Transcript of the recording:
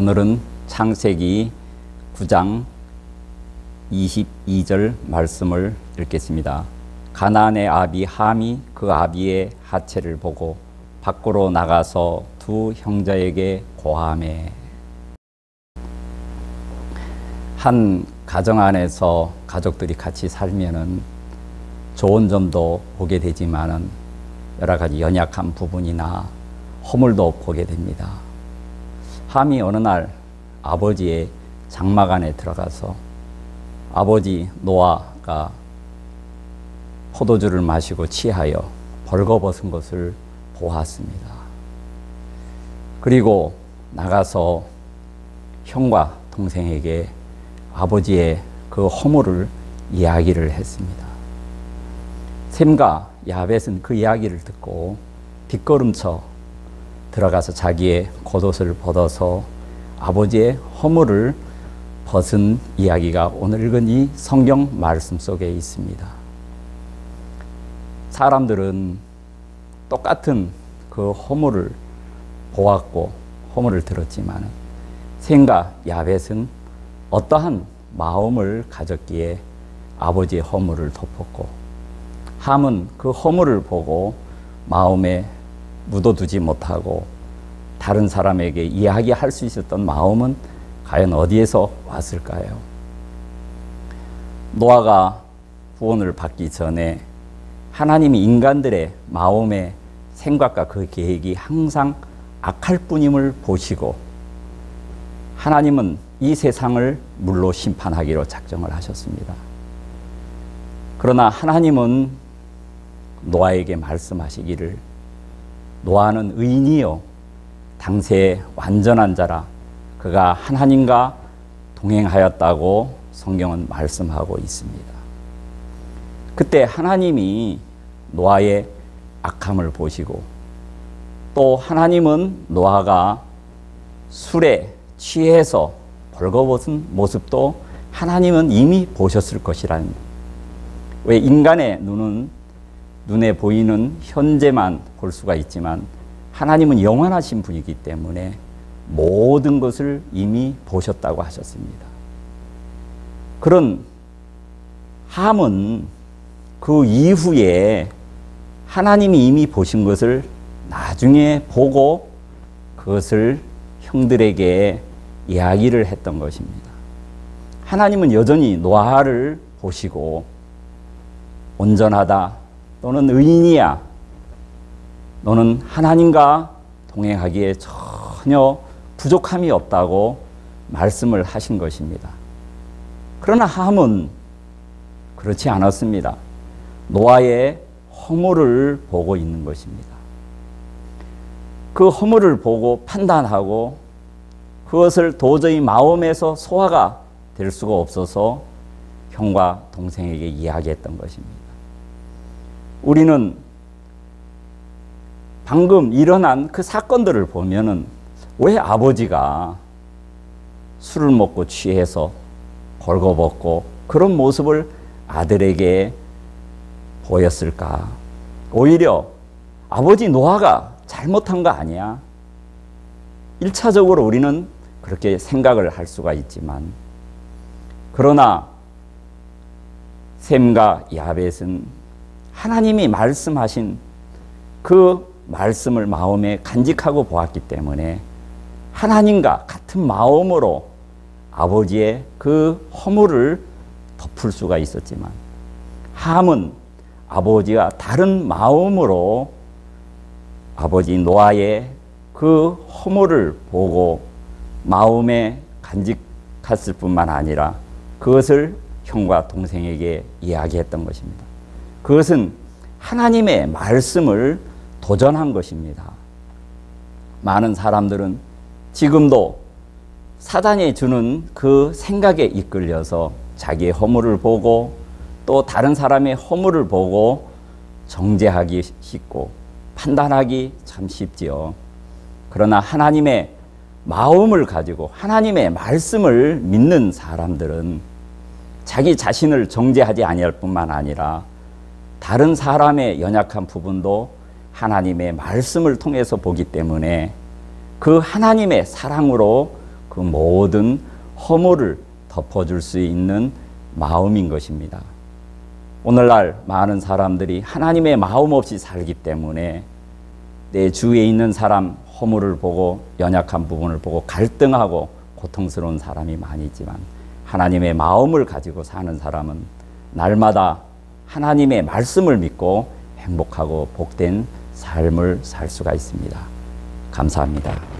오늘은 창세기 9장 22절 말씀을 읽겠습니다. 가나안의 아비 함이 그 아비의 하체를 보고 밖으로 나가서 두 형제에게 고하매. 한 가정 안에서 가족들이 같이 살면은 좋은 점도 보게 되지만은 여러 가지 연약한 부분이나 허물도 보게 됩니다. 함이 어느 날 아버지의 장막 안에 들어가서 아버지 노아가 포도주를 마시고 취하여 벌거벗은 것을 보았습니다. 그리고 나가서 형과 동생에게 아버지의 그 허물을 이야기를 했습니다. 셈과 야벳은 그 이야기를 듣고 뒷걸음쳐 들어가서 자기의 겉옷을 벗어서 아버지의 허물을 벗은 이야기가 오늘 읽은 이 성경 말씀 속에 있습니다. 사람들은 똑같은 그 허물을 보았고 허물을 들었지만 셈과 야벳은 어떠한 마음을 가졌기에 아버지의 허물을 덮었고 함은 그 허물을 보고 마음에 묻어두지 못하고 다른 사람에게 이야기할 수 있었던 마음은 과연 어디에서 왔을까요? 노아가 구원을 받기 전에 하나님이 인간들의 마음의 생각과 그 계획이 항상 악할 뿐임을 보시고 하나님은 이 세상을 물로 심판하기로 작정을 하셨습니다. 그러나 하나님은 노아에게 말씀하시기를 노아는 의인이요 당세의 완전한 자라 그가 하나님과 동행하였다고 성경은 말씀하고 있습니다. 그때 하나님이 노아의 악함을 보시고 또 하나님은 노아가 술에 취해서 벌거벗은 모습도 하나님은 이미 보셨을 것이라는, 왜 인간의 눈에 보이는 현재만 볼 수가 있지만 하나님은 영원하신 분이기 때문에 모든 것을 이미 보셨다고 하셨습니다. 그런 함은 그 이후에 하나님이 이미 보신 것을 나중에 보고 그것을 형들에게 이야기를 했던 것입니다. 하나님은 여전히 노아를 보시고 온전하다 또는 의인이야 너는 하나님과 동행하기에 전혀 부족함이 없다고 말씀을 하신 것입니다. 그러나 함은 그렇지 않았습니다. 노아의 허물을 보고 있는 것입니다. 그 허물을 보고 판단하고 그것을 도저히 마음에서 소화가 될 수가 없어서 형과 동생에게 이야기했던 것입니다. 우리는 방금 일어난 그 사건들을 보면은 왜 아버지가 술을 먹고 취해서 벌거벗고 그런 모습을 아들에게 보였을까? 오히려 아버지 노아가 잘못한 거 아니야? 1차적으로 우리는 그렇게 생각을 할 수가 있지만 그러나 셈과 야벳은 하나님이 말씀하신 그 말씀을 마음에 간직하고 보았기 때문에 하나님과 같은 마음으로 아버지의 그 허물을 덮을 수가 있었지만 함은 아버지와 다른 마음으로 아버지 노아의 그 허물을 보고 마음에 간직했을 뿐만 아니라 그것을 형과 동생에게 이야기했던 것입니다. 그것은 하나님의 말씀을 도전한 것입니다. 많은 사람들은 지금도 사단이 주는 그 생각에 이끌려서 자기의 허물을 보고 또 다른 사람의 허물을 보고 정죄하기 쉽고 판단하기 참 쉽지요. 그러나 하나님의 마음을 가지고 하나님의 말씀을 믿는 사람들은 자기 자신을 정죄하지 아니할 뿐만 아니라 다른 사람의 연약한 부분도 하나님의 말씀을 통해서 보기 때문에 그 하나님의 사랑으로 그 그 모든 허물을 덮어줄 수 있는 마음인 것입니다. 오늘날 많은 사람들이 하나님의 마음 없이 살기 때문에 내 주위에 있는 사람 허물을 보고 연약한 부분을 보고 갈등하고 고통스러운 사람이 많이 있지만, 하나님의 마음을 가지고 사는 사람은 날마다 하나님의 말씀을 믿고 행복하고 복된 삶을 살 수가 있습니다. 감사합니다.